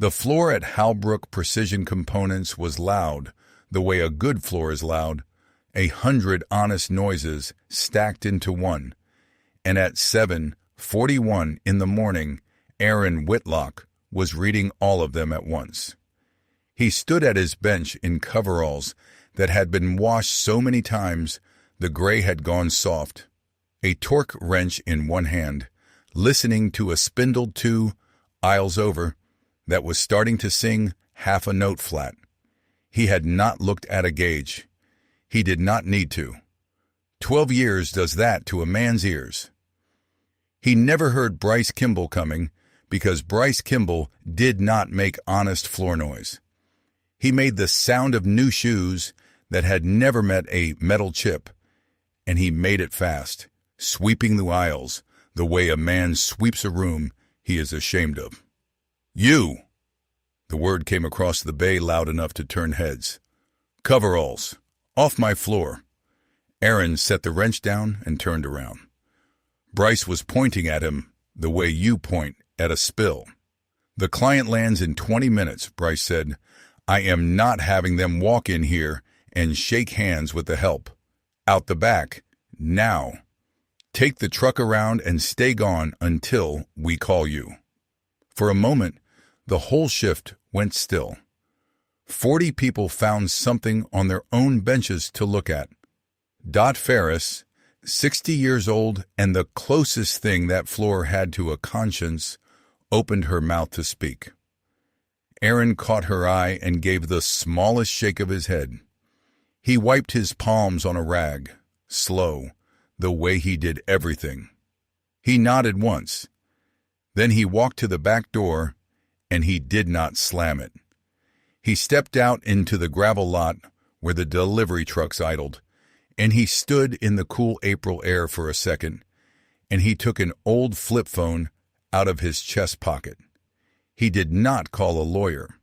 The floor at Halbrook Precision Components was loud, the way a good floor is loud, 100 honest noises stacked into one. And at 7:41 in the morning, Aaron Whitlock was reading all of them at once. He stood at his bench in coveralls that had been washed so many times the gray had gone soft, a torque wrench in one hand, listening to a spindle 2 aisles over that was starting to sing half a note flat. He had not looked at a gauge. He did not need to. 12 years does that to a man's ears. He never heard Bryce Kimball coming because Bryce Kimball did not make honest floor noise. He made the sound of new shoes that had never met a metal chip, and he made it fast, sweeping the aisles the way a man sweeps a room he is ashamed of. "You!" The word came across the bay loud enough to turn heads. "Coveralls! Off my floor!" Aaron set the wrench down and turned around. Bryce was pointing at him the way you point at a spill. "The client lands in 20 minutes, Bryce said. "I am not having them walk in here and shake hands with the help. Out the back, now. Take the truck around and stay gone until we call you." For a moment, the whole shift went still. 40 people found something on their own benches to look at. Dot Ferris, 60 years old and the closest thing that floor had to a conscience, opened her mouth to speak. Aaron caught her eye and gave the smallest shake of his head. He wiped his palms on a rag, slow, the way he did everything. He nodded once. Then he walked to the back door, and he did not slam it. He stepped out into the gravel lot where the delivery trucks idled, and he stood in the cool April air for a second, and he took an old flip phone out of his chest pocket. He did not call a lawyer.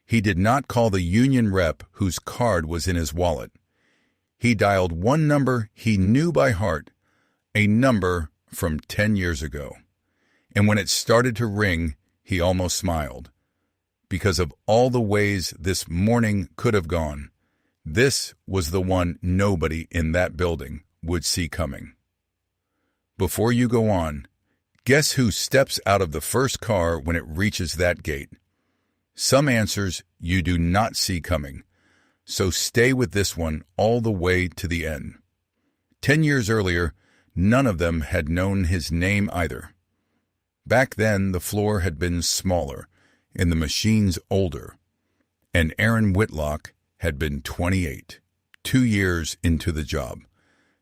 He did not call the union rep whose card was in his wallet. He dialed one number he knew by heart, a number from 10 years ago. And when it started to ring, he almost smiled. Because of all the ways this morning could have gone, this was the one nobody in that building would see coming. Before you go on, guess who steps out of the first car when it reaches that gate? Some answers you do not see coming, so stay with this one all the way to the end. 10 years earlier, none of them had known his name either. Back then, the floor had been smaller and the machines older, and Aaron Whitlock had been 28, 2 years into the job,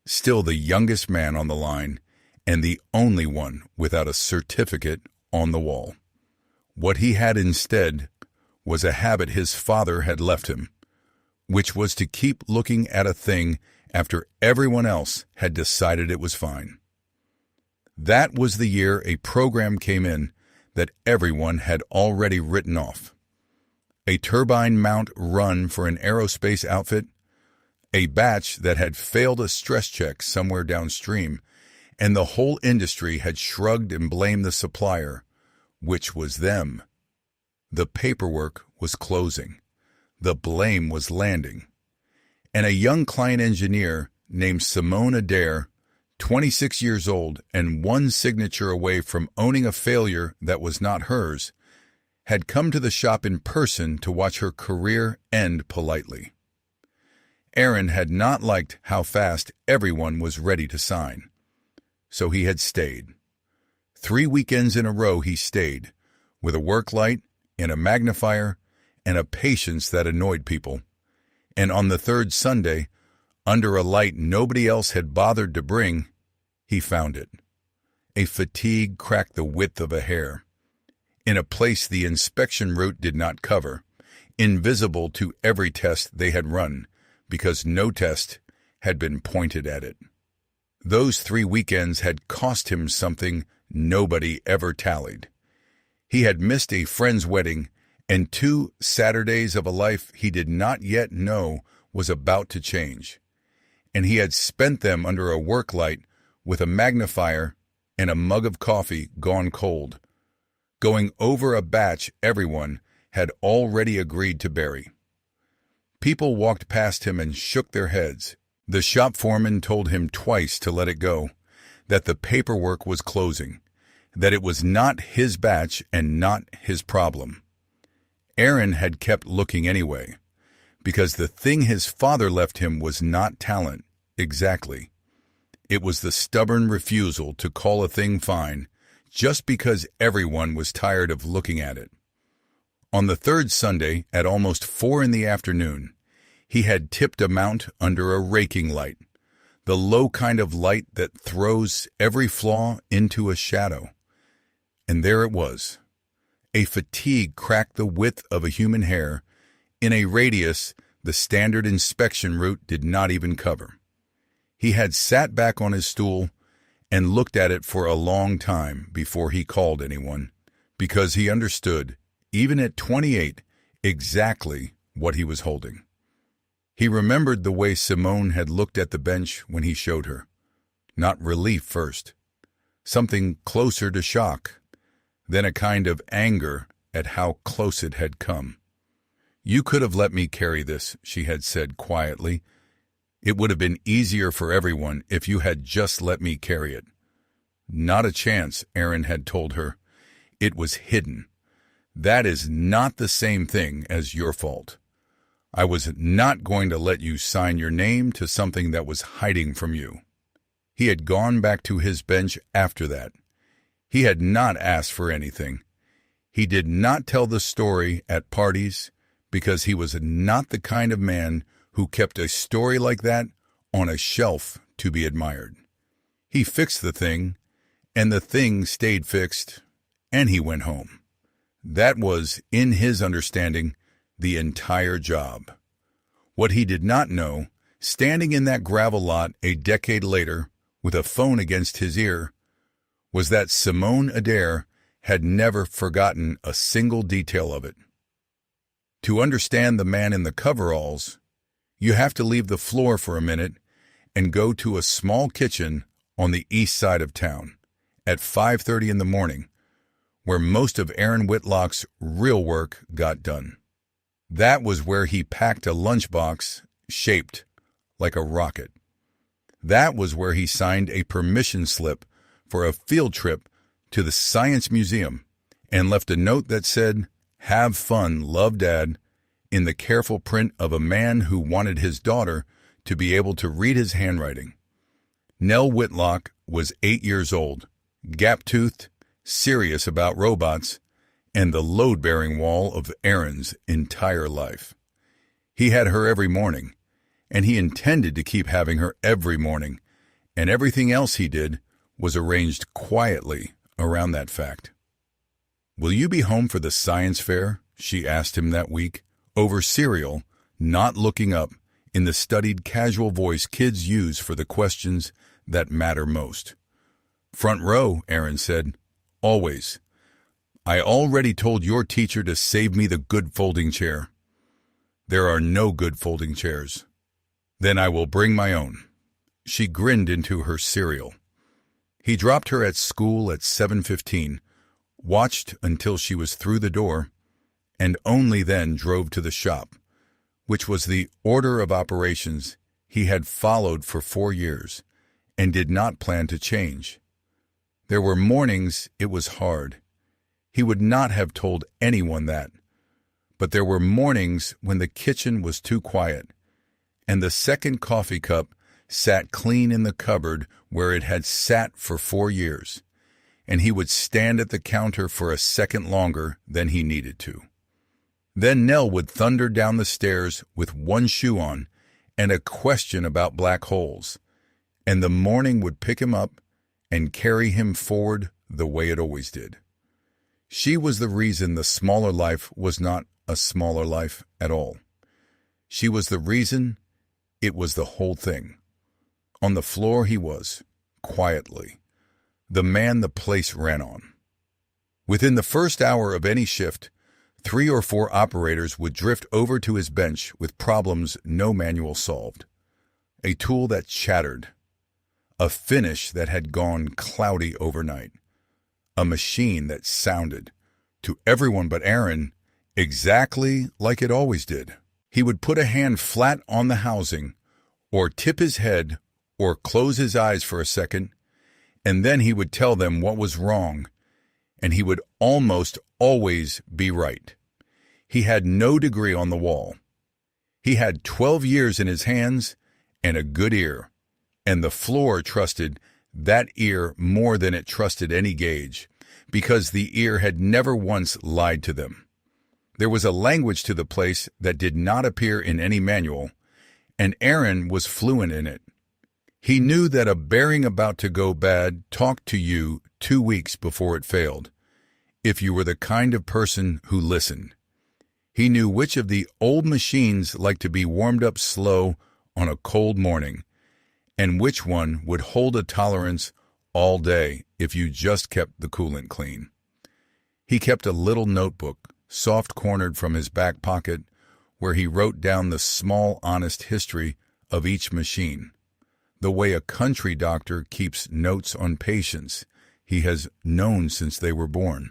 still the youngest man on the line and the only one without a certificate on the wall. What he had instead was a habit his father had left him, which was to keep looking at a thing after everyone else had decided it was fine. That was the year a program came in that everyone had already written off. A turbine mount run for an aerospace outfit, a batch that had failed a stress check somewhere downstream, and the whole industry had shrugged and blamed the supplier, which was them. The paperwork was closing. The blame was landing. And a young client engineer named Simone Adair, 26 years old and one signature away from owning a failure that was not hers, had come to the shop in person to watch her career end politely. Aaron had not liked how fast everyone was ready to sign. So he had stayed. 3 weekends in a row he stayed, with a work light and a magnifier and a patience that annoyed people. And on the third Sunday, under a light nobody else had bothered to bring, he found it. A fatigue cracked the width of a hair. In a place the inspection route did not cover, invisible to every test they had run, because no test had been pointed at it. Those 3 weekends had cost him something nobody ever tallied. He had missed a friend's wedding and 2 Saturdays of a life he did not yet know was about to change. And he had spent them under a work light with a magnifier and a mug of coffee gone cold, going over a batch everyone had already agreed to bury. People walked past him and shook their heads. The shop foreman told him twice to let it go, that the paperwork was closing, that it was not his batch and not his problem. Aaron had kept looking anyway, because the thing his father left him was not talent, exactly. It was the stubborn refusal to call a thing fine just because everyone was tired of looking at it. On the third Sunday, at almost 4 p.m, he had tipped a mount under a raking light, the low kind of light that throws every flaw into a shadow. And there it was. A fatigue cracked the width of a human hair in a radius the standard inspection route did not even cover. He had sat back on his stool and looked at it for a long time before he called anyone, because he understood, even at 28, exactly what he was holding. He remembered the way Simone had looked at the bench when he showed her. Not relief first, something closer to shock, then a kind of anger at how close it had come. "You could have let me carry this," she had said quietly. "It would have been easier for everyone if you had just let me carry it." "Not a chance," Aaron had told her. "It was hidden. That is not the same thing as your fault. I was not going to let you sign your name to something that was hiding from you." He had gone back to his bench after that. He had not asked for anything. He did not tell the story at parties because he was not the kind of man who kept a story like that on a shelf to be admired. He fixed the thing, and the thing stayed fixed, and he went home. That was, in his understanding, the entire job. What he did not know, standing in that gravel lot a decade later with a phone against his ear, was that Simone Adair had never forgotten a single detail of it. To understand the man in the coveralls, you have to leave the floor for a minute and go to a small kitchen on the east side of town at 5:30 in the morning, where most of Aaron Whitlock's real work got done. That was where he packed a lunchbox shaped like a rocket. That was where he signed a permission slip for a field trip to the Science Museum and left a note that said, "Have fun, love Dad," in the careful print of a man who wanted his daughter to be able to read his handwriting. Nell Whitlock was 8 years old, gap-toothed, serious about robots, and the load-bearing wall of Aaron's entire life. He had her every morning, and he intended to keep having her every morning, and everything else he did was arranged quietly around that fact. "Will you be home for the science fair?" she asked him that week, over cereal, not looking up, in the studied casual voice kids use for the questions that matter most. "Front row," Aaron said. "Always. I already told your teacher to save me the good folding chair." "There are no good folding chairs." "Then I will bring my own." She grinned into her cereal. He dropped her at school at 7:15, watched until she was through the door, and only then drove to the shop, which was the order of operations he had followed for 4 years and did not plan to change. There were mornings it was hard. He would not have told anyone that. But there were mornings when the kitchen was too quiet, and the second coffee cup sat clean in the cupboard where it had sat for 4 years, and he would stand at the counter for a second longer than he needed to. Then Nell would thunder down the stairs with one shoe on and a question about black holes, and the morning would pick him up and carry him forward the way it always did. She was the reason the smaller life was not a smaller life at all. She was the reason it was the whole thing. On the floor he was, quietly, the man the place ran on. Within the first hour of any shift, 3 or 4 operators would drift over to his bench with problems no manual solved. A tool that chattered. A finish that had gone cloudy overnight. A machine that sounded, to everyone but Aaron, exactly like it always did. He would put a hand flat on the housing, or tip his head, or close his eyes for a second, and then he would tell them what was wrong, and he would almost always be right. He had no degree on the wall. He had 12 years in his hands and a good ear, and the floor trusted that ear more than it trusted any gauge, because the ear had never once lied to them. There was a language to the place that did not appear in any manual, and Aaron was fluent in it. He knew that a bearing about to go bad talked to you 2 weeks before it failed, if you were the kind of person who listened. He knew which of the old machines liked to be warmed up slow on a cold morning, and which one would hold a tolerance all day if you just kept the coolant clean. He kept a little notebook, soft-cornered from his back pocket, where he wrote down the small, honest history of each machine, the way a country doctor keeps notes on patients he has known since they were born.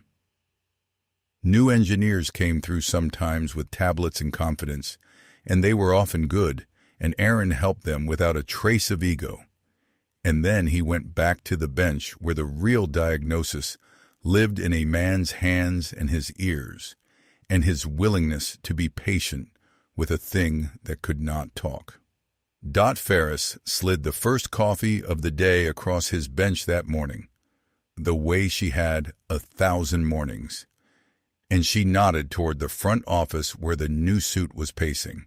New engineers came through sometimes with tablets and confidence, and they were often good, and Aaron helped them without a trace of ego. And then he went back to the bench where the real diagnosis lived in a man's hands and his ears, and his willingness to be patient with a thing that could not talk. Dot Ferris slid the first coffee of the day across his bench that morning, the way she had 1,000 mornings, and she nodded toward the front office where the new suit was pacing.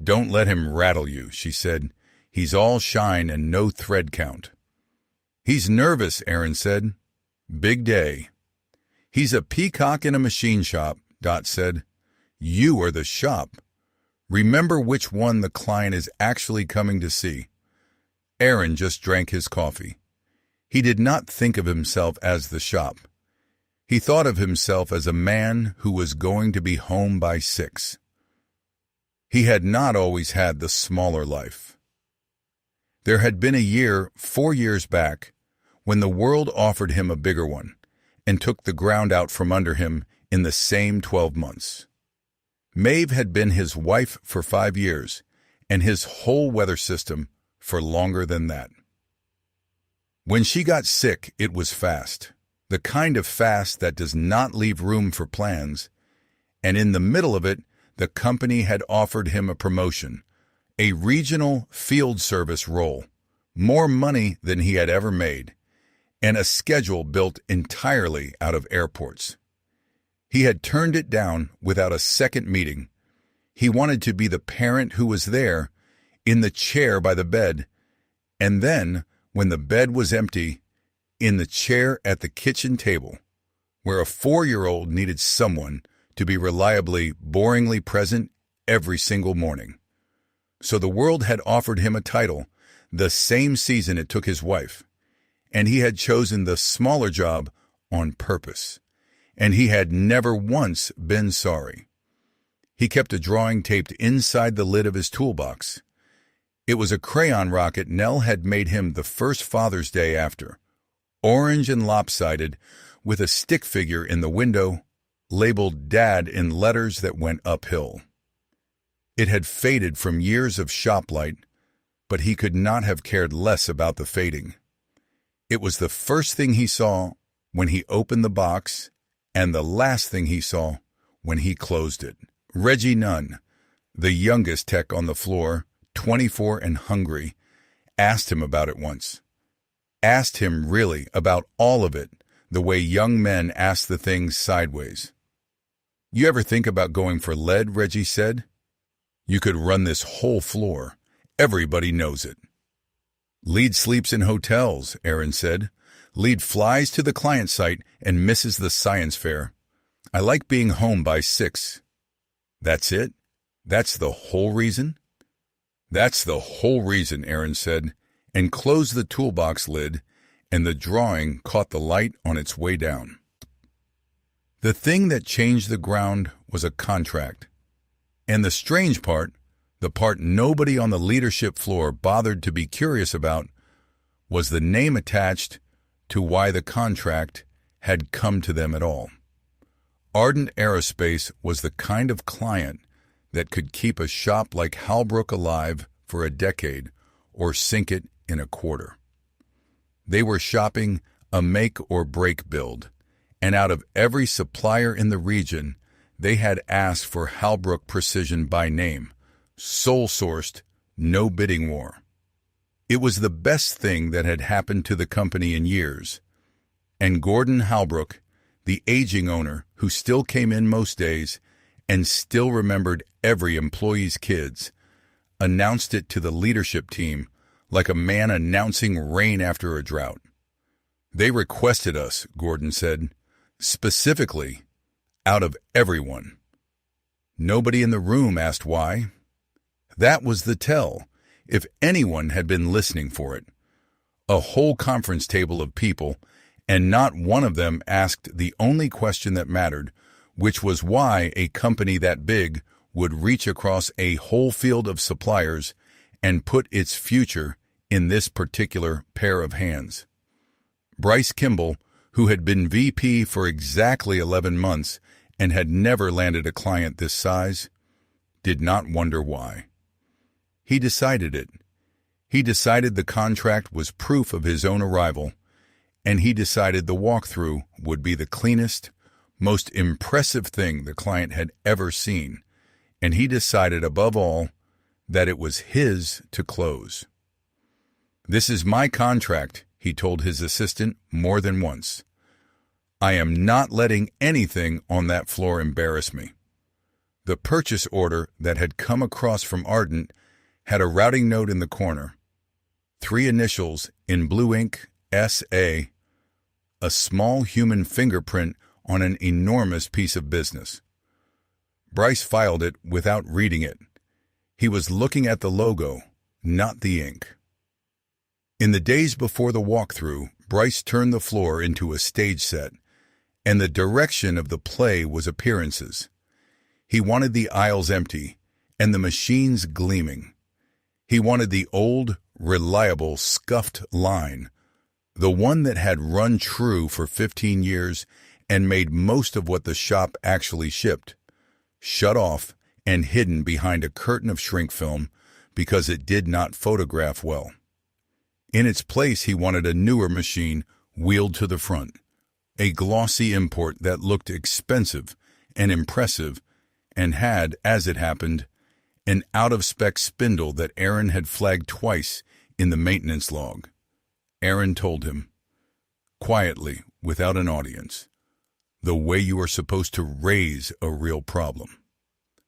"Don't let him rattle you," she said. "He's all shine and no thread count." "He's nervous," Aaron said. "Big day." "He's a peacock in a machine shop," Dot said. "You are the shop. Remember which one the client is actually coming to see." Aaron just drank his coffee. He did not think of himself as the shop. He thought of himself as a man who was going to be home by 6. He had not always had the smaller life. There had been a year 4 years back when the world offered him a bigger one and took the ground out from under him in the same 12 months. Maeve had been his wife for 5 years, and his whole weather system for longer than that. When she got sick, it was fast, the kind of fast that does not leave room for plans, and in the middle of it, the company had offered him a promotion, a regional field service role, more money than he had ever made, and a schedule built entirely out of airports. He had turned it down without a second meeting. He wanted to be the parent who was there, in the chair by the bed, and then, when the bed was empty, in the chair at the kitchen table, where a 4-year-old needed someone to be reliably, boringly present every single morning. So the world had offered him a title the same season it took his wife, and he had chosen the smaller job on purpose, and he had never once been sorry. He kept a drawing taped inside the lid of his toolbox. It was a crayon rocket Nell had made him the first Father's Day after, orange and lopsided, with a stick figure in the window, labeled Dad in letters that went uphill. It had faded from years of shop light, but he could not have cared less about the fading. It was the first thing he saw when he opened the box, and the last thing he saw when he closed it. Reggie Nunn, the youngest tech on the floor, 24 and hungry, asked him about it once. Asked him really about all of it, the way young men ask the things sideways. "You ever think about going for lead?" Reggie said. "You could run this whole floor. Everybody knows it." "Lead sleeps in hotels," Aaron said. "Lead flies to the client site and misses the science fair. I like being home by 6. "That's it? That's the whole reason?" "That's the whole reason," Aaron said, and closed the toolbox lid, and the drawing caught the light on its way down. The thing that changed the ground was a contract. And the strange part, the part nobody on the leadership floor bothered to be curious about, was the name attached to why the contract had come to them at all. Ardent Aerospace was the kind of client that could keep a shop like Halbrook alive for a decade or sink it in a quarter. They were shopping a make-or-break build, and out of every supplier in the region, they had asked for Halbrook Precision by name, sole-sourced, no bidding war. It was the best thing that had happened to the company in years, and Gordon Halbrook, the aging owner who still came in most days and still remembered every employee's kids, announced it to the leadership team like a man announcing rain after a drought. They requested us, Gordon said, specifically, out of everyone. Nobody in the room asked why. That was the tell, if anyone had been listening for it. A whole conference table of people, and not one of them asked the only question that mattered, which was why a company that big would reach across a whole field of suppliers and put its future in this particular pair of hands. Bryce Kimball, who had been VP for exactly 11 months and had never landed a client this size, did not wonder why. He decided it. He decided the contract was proof of his own arrival, and he decided the walkthrough would be the cleanest, most impressive thing the client had ever seen, and he decided above all that it was his to close. "This is my contract," he told his assistant more than once. "I am not letting anything on that floor embarrass me." The purchase order that had come across from Ardent had a routing note in the corner, 3 initials in blue ink, S.A., a small human fingerprint on an enormous piece of business. Bryce filed it without reading it. He was looking at the logo, not the ink. In the days before the walkthrough, Bryce turned the floor into a stage set, and the direction of the play was appearances. He wanted the aisles empty and the machines gleaming. He wanted the old, reliable, scuffed line, the one that had run true for 15 years and made most of what the shop actually shipped, shut off and hidden behind a curtain of shrink film because it did not photograph well. In its place, he wanted a newer machine wheeled to the front, a glossy import that looked expensive and impressive and had, as it happened, an out-of-spec spindle that Aaron had flagged twice in the maintenance log. Aaron told him, quietly, without an audience, the way you are supposed to raise a real problem.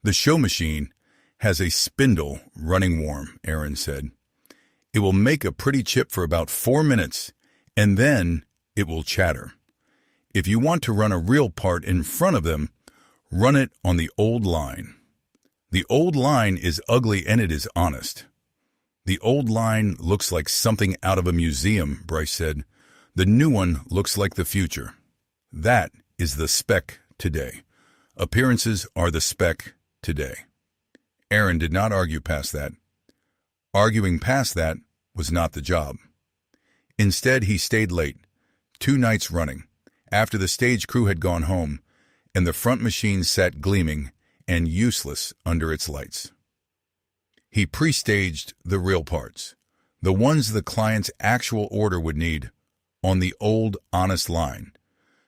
"The show machine has a spindle running warm," Aaron said. "It will make a pretty chip for about 4 minutes, and then it will chatter. If you want to run a real part in front of them, run it on the old line. The old line is ugly and it is honest." "The old line looks like something out of a museum," Bryce said. "The new one looks like the future. That is the spec today. Appearances are the spec today." Aaron did not argue past that. Arguing past that was not the job. Instead, he stayed late, 2 nights running, after the stage crew had gone home, and the front machine sat gleaming and useless under its lights. He pre-staged the real parts, the ones the client's actual order would need, on the old, honest line,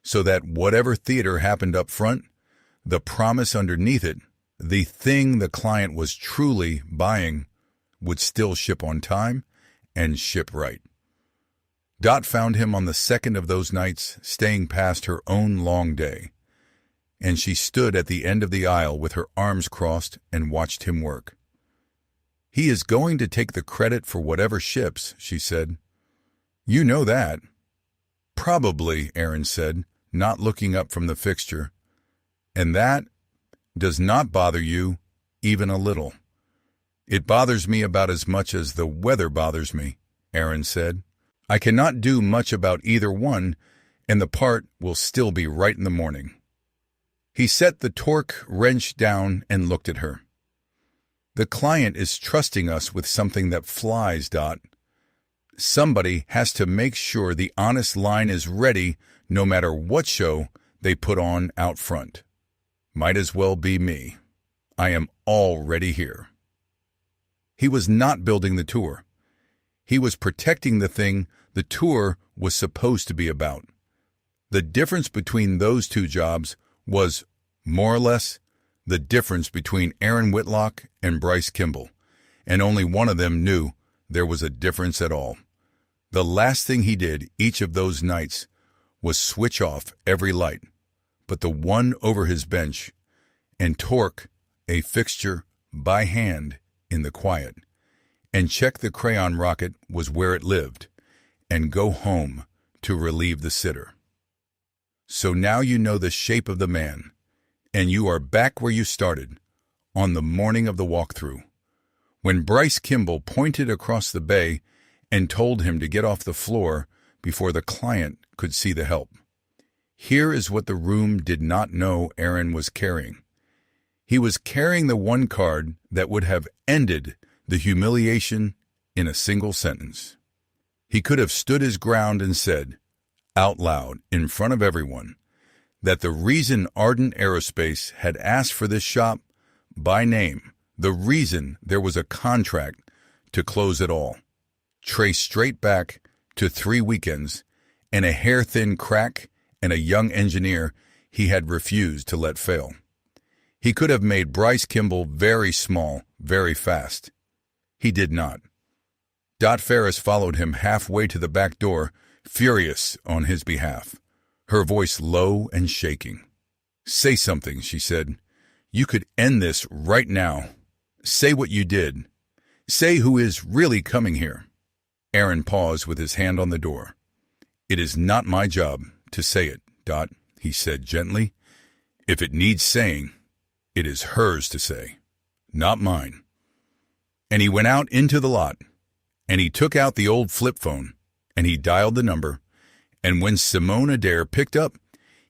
so that whatever theater happened up front, the promise underneath it, the thing the client was truly buying, would still ship on time and ship right. Dot found him on the second of those nights, staying past her own long day, and she stood at the end of the aisle with her arms crossed and watched him work. "He is going to take the credit for whatever ships," she said. "You know that." "Probably," Aaron said, not looking up from the fixture. "And that does not bother you even a little." "It bothers me about as much as the weather bothers me," Aaron said. "I cannot do much about either one, and the part will still be right in the morning." He set the torque wrench down and looked at her. "The client is trusting us with something that flies, Dot. Somebody has to make sure the honest line is ready no matter what show, they put on out front. Might as well be me. I am already here. He was not building the tour. He was protecting the thing the tour was supposed to be about. The difference between those two jobs was, more or less, the difference between Aaron Whitlock and Bryce Kimball, and only one of them knew there was a difference at all. The last thing he did each of those nights was switch off every light but the one over his bench and torque a fixture by hand in the quiet, and check the crayon rocket was where it lived, and go home to relieve the sitter. So now you know the shape of the man, and you are back where you started, on the morning of the walkthrough, when Bryce Kimball pointed across the bay and told him to get off the floor before the client could see the help. Here is what the room did not know Aaron was carrying. He was carrying the one card that would have ended the humiliation in a single sentence. He could have stood his ground and said, out loud, in front of everyone, that the reason Ardent Aerospace had asked for this shop by name, the reason there was a contract to close it all, traced straight back to 3 weekends and a hair-thin crack and a young engineer he had refused to let fail. He could have made Bryce Kimball very small, very fast. He did not. Dot Ferris followed him halfway to the back door, furious on his behalf, her voice low and shaking. Say something, she said. You could end this right now. Say what you did. Say who is really coming here. Aaron paused with his hand on the door. It is not my job to say it, Dot, he said gently. If it needs saying, it is hers to say, not mine. And he went out into the lot, and he took out the old flip phone, and he dialed the number, and when Simone Adair picked up,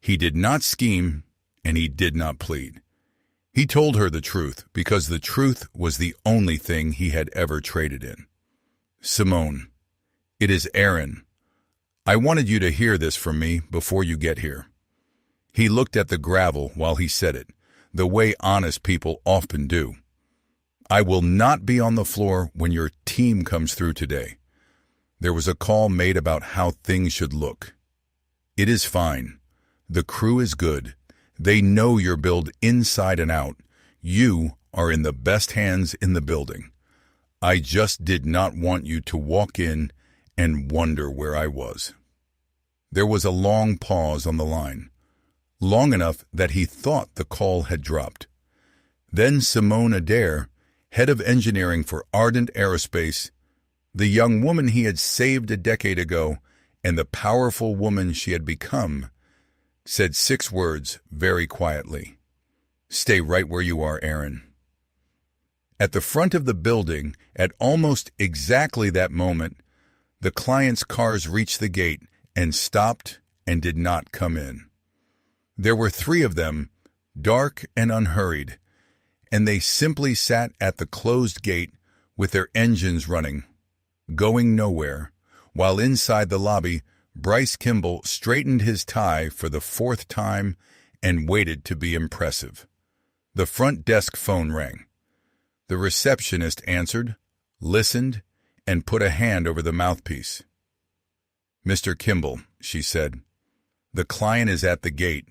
he did not scheme, and he did not plead. He told her the truth, because the truth was the only thing he had ever traded in. Simone, it is Aaron. I wanted you to hear this from me before you get here. He looked at the gravel while he said it, the way honest people often do. I will not be on the floor when your team comes through today. There was a call made about how things should look. It is fine. The crew is good. They know your build inside and out. You are in the best hands in the building. I just did not want you to walk in and wonder where I was. There was a long pause on the line, long enough that he thought the call had dropped. Then Simone Adair, head of engineering for Ardent Aerospace, the young woman he had saved a decade ago and the powerful woman she had become, said 6 words very quietly. Stay right where you are, Aaron. At the front of the building, at almost exactly that moment, the client's cars reached the gate and stopped and did not come in. There were 3 of them, dark and unhurried, and they simply sat at the closed gate with their engines running, going nowhere, while inside the lobby, Bryce Kimball straightened his tie for the 4th time and waited to be impressive. The front desk phone rang. The receptionist answered, listened, and put a hand over the mouthpiece. Mr. Kimball, she said, the client is at the gate.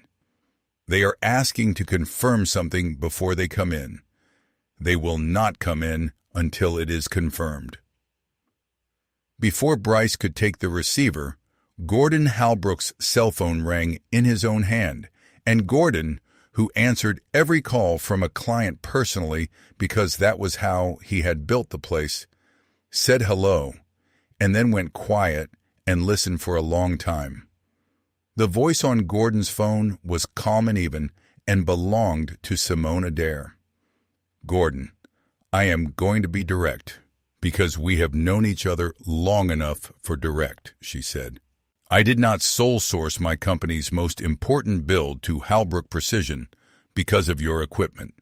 They are asking to confirm something before they come in. They will not come in until it is confirmed. Before Bryce could take the receiver, Gordon Halbrook's cell phone rang in his own hand, and Gordon, who answered every call from a client personally because that was how he had built the place, said hello, and then went quiet and listened for a long time. The voice on Gordon's phone was calm and even and belonged to Simone Adair. Gordon, I am going to be direct because we have known each other long enough for direct, she said. I did not sole source my company's most important build to Halbrook Precision because of your equipment.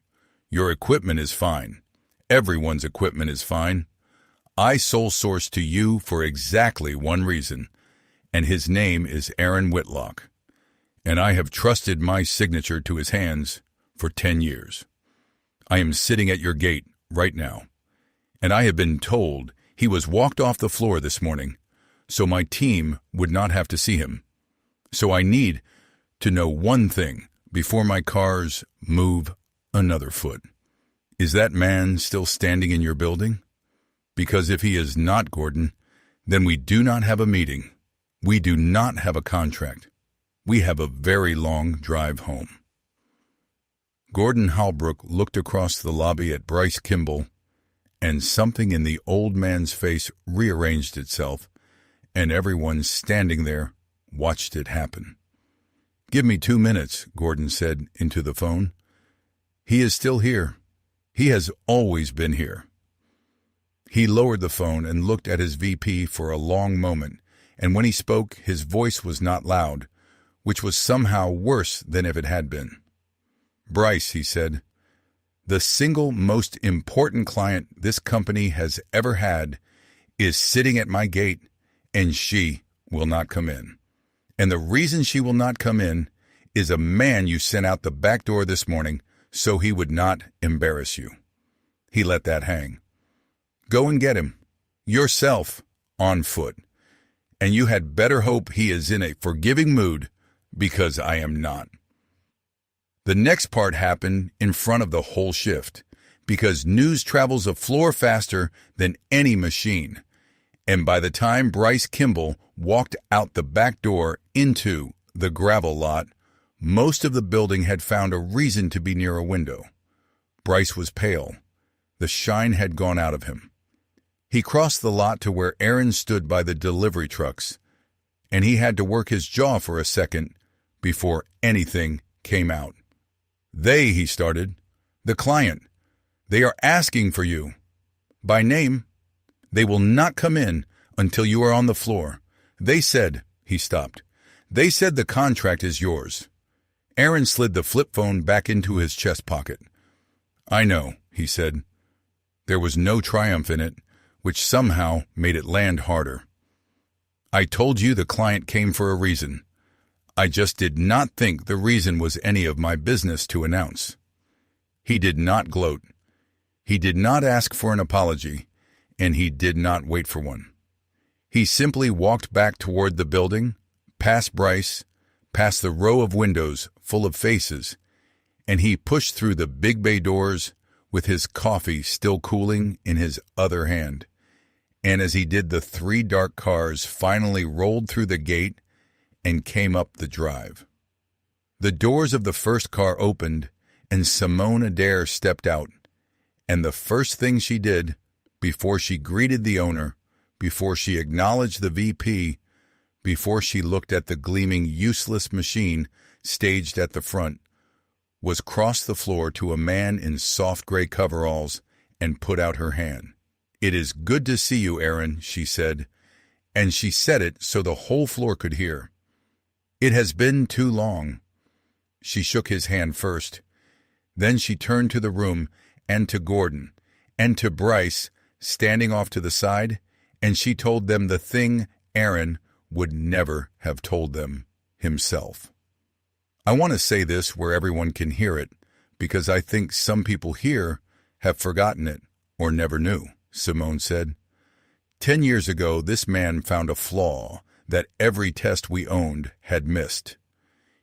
Your equipment is fine. Everyone's equipment is fine. I sole source to you for exactly one reason, and his name is Aaron Whitlock. and I have trusted my signature to his hands for 10 years. I am sitting at your gate right now, and I have been told he was walked off the floor this morning, so my team would not have to see him. So I need to know one thing before my cars move another foot. Is that man still standing in your building? Because if he is not, Gordon, then we do not have a meeting. We do not have a contract. We have a very long drive home. Gordon Halbrook looked across the lobby at Bryce Kimball, and something in the old man's face rearranged itself, and everyone standing there watched it happen. "Give me 2 minutes," Gordon said into the phone. "He is still here. He has always been here." He lowered the phone and looked at his VP for a long moment, and when he spoke, his voice was not loud, which was somehow worse than if it had been. "Bryce," he said, "the single most important client this company has ever had is sitting at my gate, and she will not come in. And the reason she will not come in is a man you sent out the back door this morning so he would not embarrass you." He let that hang. "Go and get him, yourself, on foot. And you had better hope he is in a forgiving mood, because I am not." The next part happened in front of the whole shift, because news travels a floor faster than any machine. And by the time Bryce Kimball walked out the back door into the gravel lot, most of the building had found a reason to be near a window. Bryce was pale. The shine had gone out of him. He crossed the lot to where Aaron stood by the delivery trucks, and he had to work his jaw for a second before anything came out. He started. "The client. They are asking for you. By name. They will not come in until you are on the floor. They said," he stopped. "They said the contract is yours." Aaron slid the flip phone back into his chest pocket. "I know," he said. There was no triumph in it, which somehow made it land harder. "I told you the client came for a reason. I just did not think the reason was any of my business to announce." He did not gloat. He did not ask for an apology, and he did not wait for one. He simply walked back toward the building, past Bryce, past the row of windows full of faces, and he pushed through the big bay doors with his coffee still cooling in his other hand. And as he did, the 3 dark cars finally rolled through the gate and came up the drive. The doors of the first car opened, and Simone Adair stepped out, and the first thing she did, before she greeted the owner, before she acknowledged the VP, before she looked at the gleaming, useless machine staged at the front, was cross the floor to a man in soft gray coveralls and put out her hand. "It is good to see you, Aaron," she said, and she said it so the whole floor could hear. "It has been too long." She shook his hand first. Then she turned to the room and to Gordon and to Bryce standing off to the side, and she told them the thing Aaron would never have told them himself. I want to say this where everyone can hear it, because I think some people here have forgotten it or never knew, Simone said. 10 years ago, this man found a flaw that every test we owned had missed.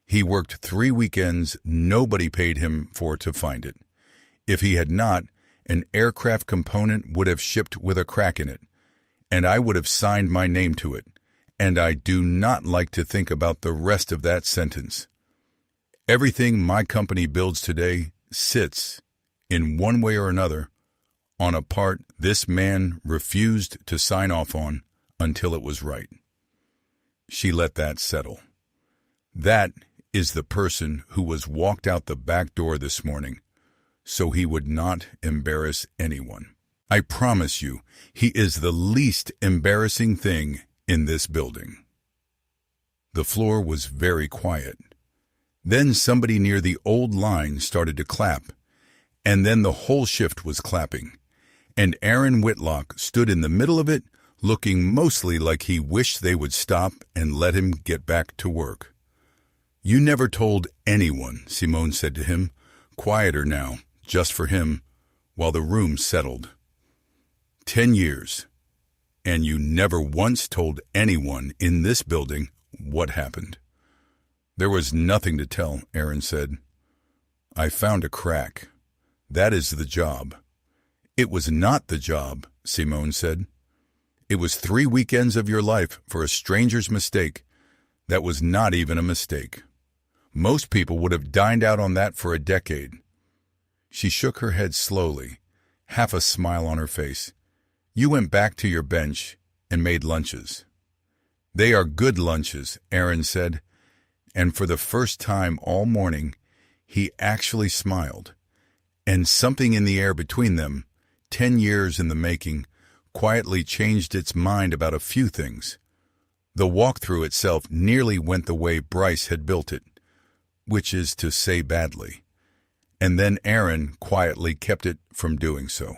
He worked 3 weekends nobody paid him for to find it. If he had not, an aircraft component would have shipped with a crack in it, and I would have signed my name to it, and I do not like to think about the rest of that sentence. Everything my company builds today sits, in one way or another, on a part this man refused to sign off on until it was right. She let that settle. That is the person who was walked out the back door this morning, so he would not embarrass anyone. I promise you, he is the least embarrassing thing in this building. The floor was very quiet. Then somebody near the old line started to clap, and then the whole shift was clapping, and Aaron Whitlock stood in the middle of it, looking mostly like he wished they would stop and let him get back to work. You never told anyone, Simone said to him, quieter now, just for him, while the room settled. 10 years, and you never once told anyone in this building what happened. There was nothing to tell, Aaron said. I found a crack. That is the job. It was not the job, Simone said. It was 3 weekends of your life for a stranger's mistake. That was not even a mistake. Most people would have dined out on that for a decade. She shook her head slowly, half a smile on her face. You went back to your bench and made lunches. They are good lunches, Aaron said, and for the first time all morning, he actually smiled. And something in the air between them, 10 years in the making, quietly changed its mind about a few things. The walkthrough itself nearly went the way Bryce had built it, which is to say badly. And then Aaron quietly kept it from doing so.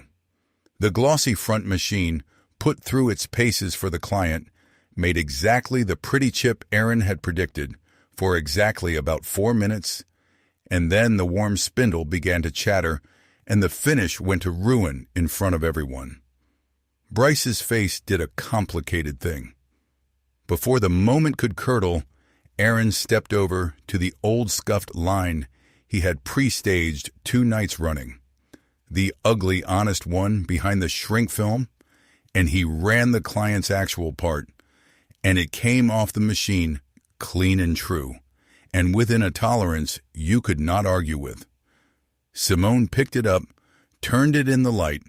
The glossy front machine, put through its paces for the client, made exactly the pretty chip Aaron had predicted for exactly about 4 minutes, and then the warm spindle began to chatter, and the finish went to ruin in front of everyone. Bryce's face did a complicated thing. Before the moment could curdle, Aaron stepped over to the old scuffed line he had pre-staged 2 nights running, the ugly, honest one behind the shrink film, and he ran the client's actual part, and it came off the machine clean and true, and within a tolerance you could not argue with. Simone picked it up, turned it in the light,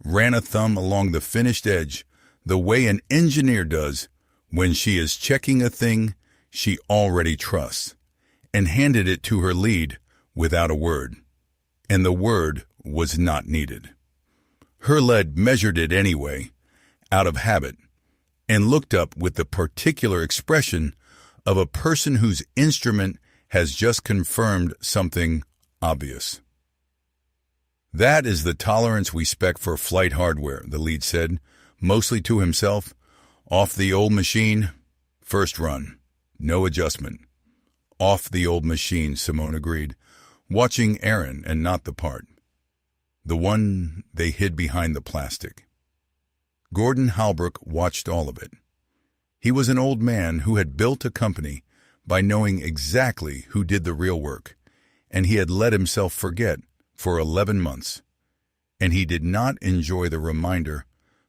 ran a thumb along the finished edge, the way an engineer does when she is checking a thing she already trusts, and handed it to her lead without a word. And the word was not needed. Her lead measured it anyway, out of habit, and looked up with the particular expression of a person whose instrument has just confirmed something obvious. That is the tolerance we spec for flight hardware, the lead said, mostly to himself. Off the old machine, first run, no adjustment. Off the old machine, Simone agreed, watching Aaron and not the part. The one they hid behind the plastic. Gordon Halbrook watched all of it. He was an old man who had built a company by knowing exactly who did the real work, and he had let himself forget for 11 months. And he did not enjoy the reminder,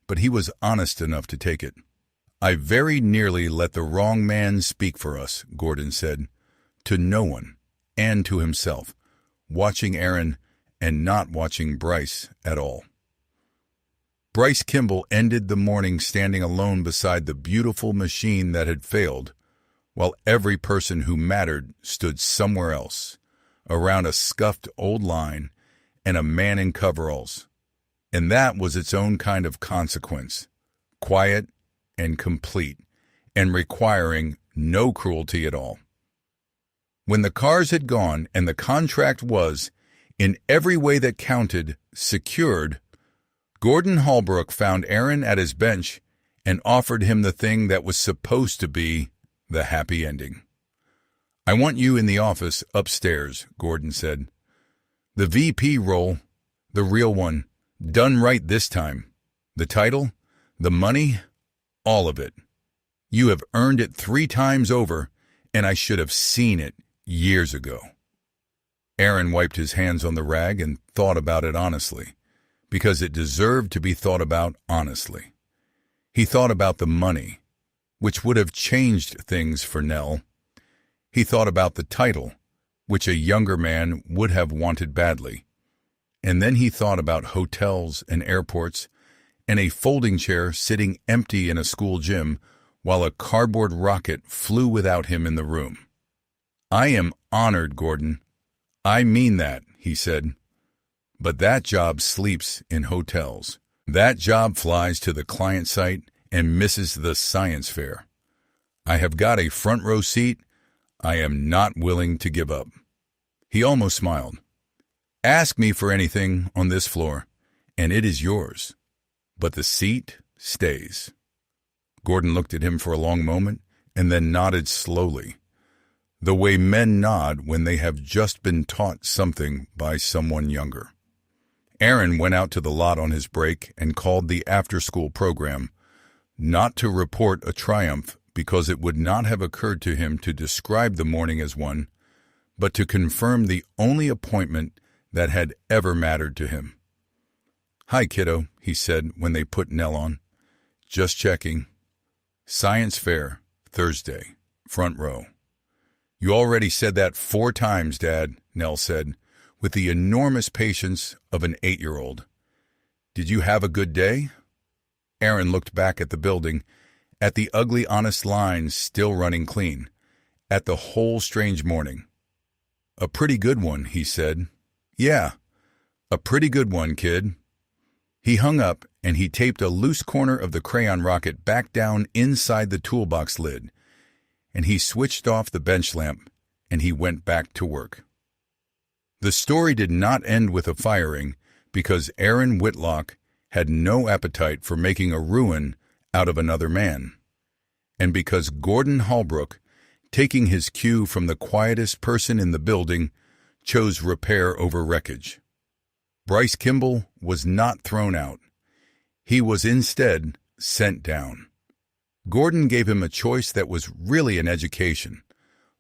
but he was honest enough to take it. I very nearly let the wrong man speak for us, Gordon said, to no one, and to himself, watching Aaron and not watching Bryce at all. Bryce Kimball ended the morning standing alone beside the beautiful machine that had failed, while every person who mattered stood somewhere else, around a scuffed old line and a man in coveralls. And that was its own kind of consequence, quiet and complete, and requiring no cruelty at all. When the cars had gone and the contract was, in every way that counted, secured, Gordon Halbrook found Aaron at his bench and offered him the thing that was supposed to be the happy ending. I want you in the office upstairs, Gordon said. The VP role, the real one, done right this time. The title, the money, all of it. You have earned it 3 times over, and I should have seen it years ago. Aaron wiped his hands on the rag and thought about it honestly, because it deserved to be thought about honestly. He thought about the money, which would have changed things for Nell. He thought about the title, which a younger man would have wanted badly. And then he thought about hotels and airports and a folding chair sitting empty in a school gym while a cardboard rocket flew without him in the room. I am honored, Gordon. I mean that, he said. But that job sleeps in hotels. That job flies to the client site and misses the science fair. I have got a front row seat I am not willing to give up. He almost smiled. Ask me for anything on this floor, and it is yours. But the seat stays. Gordon looked at him for a long moment and then nodded slowly. the way men nod when they have just been taught something by someone younger. Aaron went out to the lot on his break and called the after-school program, not to report a triumph because it would not have occurred to him to describe the morning as one, but to confirm the only appointment that had ever mattered to him. "Hi, kiddo," he said when they put Nell on. "Just checking. Science fair, Thursday, front row." "You already said that 4 times, Dad," Nell said, with the enormous patience of an 8-year-old. "Did you have a good day?" Aaron looked back at the building, at the ugly, honest lines still running clean, at the whole strange morning. "A pretty good one," he said. "Yeah, a pretty good one, kid." He hung up and he taped a loose corner of the crayon rocket back down inside the toolbox lid, and he switched off the bench lamp and he went back to work. The story did not end with a firing because Aaron Whitlock had no appetite for making a ruin out of another man, and because Gordon Holbrook, taking his cue from the quietest person in the building, chose repair over wreckage. Bryce Kimball was not thrown out. He was instead sent down. Gordon gave him a choice that was really an education: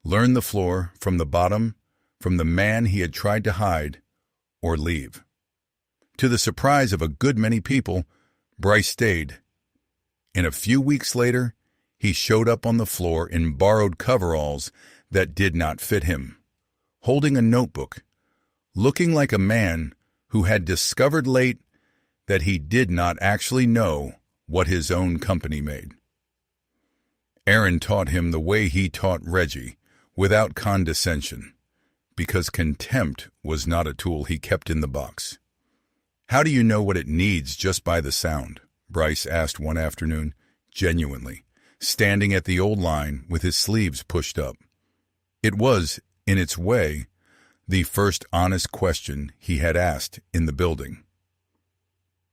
learn the floor from the bottom, from the man he had tried to hide, or leave. To the surprise of a good many people, Bryce stayed. And a few weeks later, he showed up on the floor in borrowed coveralls that did not fit him, holding a notebook, looking like a man who had discovered late that he did not actually know what his own company made. Aaron taught him the way he taught Reggie, without condescension, because contempt was not a tool he kept in the box. "How do you know what it needs just by the sound?" Bryce asked one afternoon, genuinely, standing at the old line with his sleeves pushed up. It was, in its way, the first honest question he had asked in the building.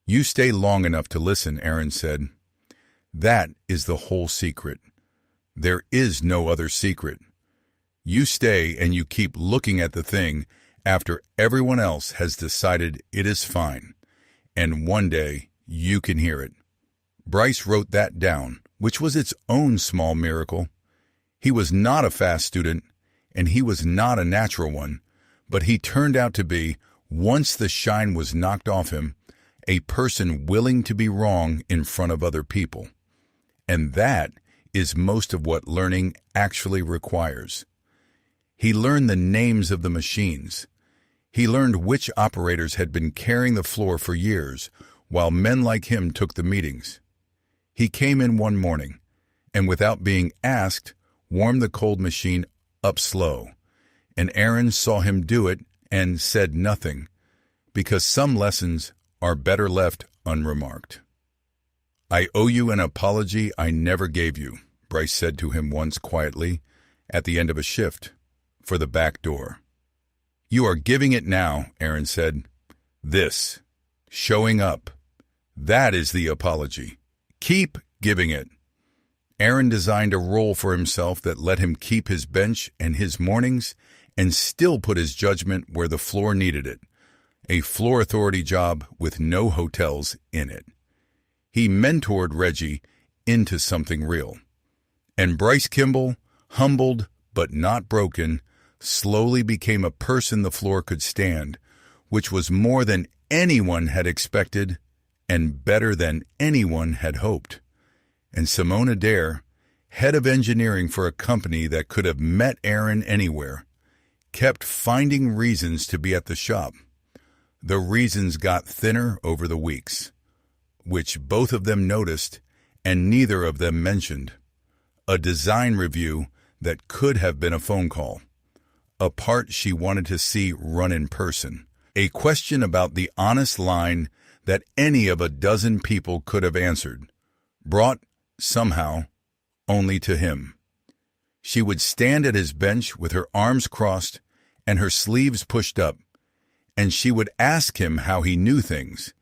"You stay long enough to listen," Aaron said. "That is the whole secret. There is no other secret. You stay and you keep looking at the thing after everyone else has decided it is fine, and one day you can hear it." Bryce wrote that down, which was its own small miracle. He was not a fast student, and he was not a natural one, but he turned out to be, once the shine was knocked off him, a person willing to be wrong in front of other people. And that is most of what learning actually requires. He learned the names of the machines. He learned which operators had been carrying the floor for years, while men like him took the meetings. He came in one morning, and without being asked, warmed the cold machine up slow, and Aaron saw him do it and said nothing, because some lessons are better left unremarked. "I owe you an apology I never gave you," Bryce said to him once quietly, at the end of a shift, for the back door. "You are giving it now," Aaron said. "This, showing up, that is the apology. Keep giving it." Aaron designed a role for himself that let him keep his bench and his mornings and still put his judgment where the floor needed it, a floor authority job with no hotels in it. He mentored Reggie into something real. And Bryce Kimball, humbled but not broken, slowly became a person the floor could stand, which was more than anyone had expected and better than anyone had hoped. And Simone Adair, head of engineering for a company that could have met Aaron anywhere, kept finding reasons to be at the shop. The reasons got thinner over the weeks, which both of them noticed and neither of them mentioned. A design review that could have been a phone call. A part she wanted to see run in person. A question about the honest line that any of a dozen people could have answered, brought, somehow, only to him. She would stand at his bench with her arms crossed and her sleeves pushed up, and she would ask him how he knew things,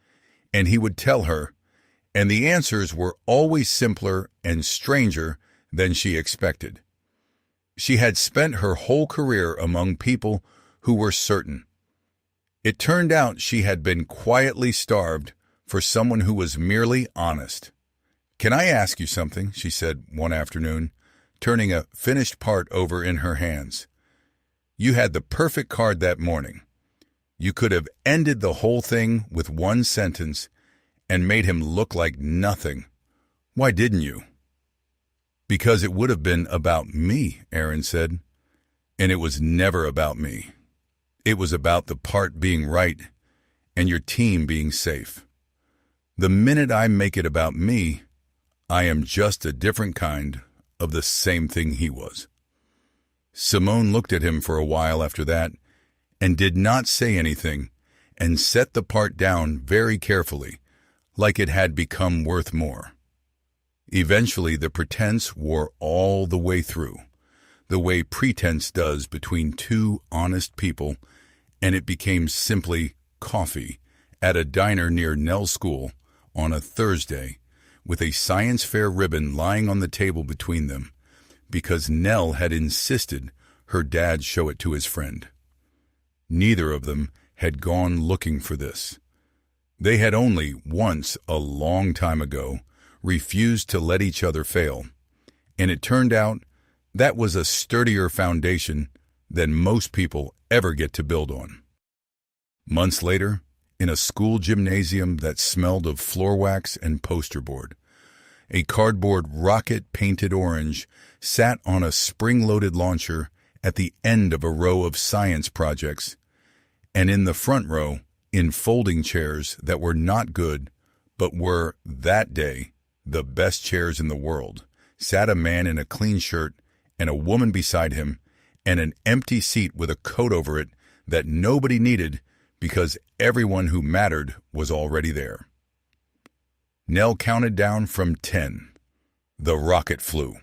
and he would tell her, and the answers were always simpler and stranger than she expected. She had spent her whole career among people who were certain. It turned out she had been quietly starved for someone who was merely honest. "Can I ask you something?" she said one afternoon, turning a finished part over in her hands. "You had the perfect card that morning. You could have ended the whole thing with one sentence and made him look like nothing. Why didn't you?" "Because it would have been about me," Aaron said. "And it was never about me. It was about the part being right and your team being safe. The minute I make it about me, I am just a different kind of the same thing he was." Simone looked at him for a while after that and did not say anything and set the part down very carefully, like it had become worth more. Eventually, the pretense wore all the way through, the way pretense does between two honest people, and it became simply coffee at a diner near Nell's school on a Thursday, with a science fair ribbon lying on the table between them, because Nell had insisted her dad show it to his friend. Neither of them had gone looking for this. They had only once, a long time ago, refused to let each other fail, and it turned out that was a sturdier foundation than most people ever get to build on. Months later, in a school gymnasium that smelled of floor wax and poster board, a cardboard rocket painted orange sat on a spring-loaded launcher at the end of a row of science projects, and in the front row, in folding chairs that were not good, but were, that day, the best chairs in the world, sat a man in a clean shirt and a woman beside him, and an empty seat with a coat over it that nobody needed because everyone who mattered was already there. Nell counted down from 10. The rocket flew.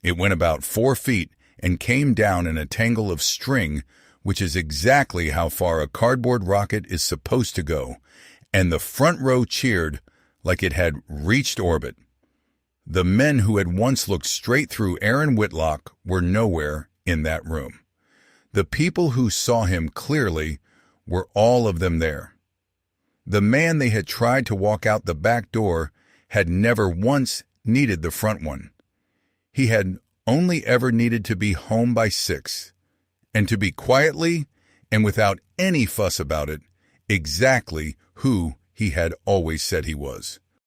It went about 4 feet and came down in a tangle of string, which is exactly how far a cardboard rocket is supposed to go, and the front row cheered like it had reached orbit. The men who had once looked straight through Aaron Whitlock were nowhere in that room. The people who saw him clearly were all of them there. The man they had tried to walk out the back door had never once needed the front one. He had only ever needed to be home by 6, and to be quietly and without any fuss about it, exactly who he had always said he was.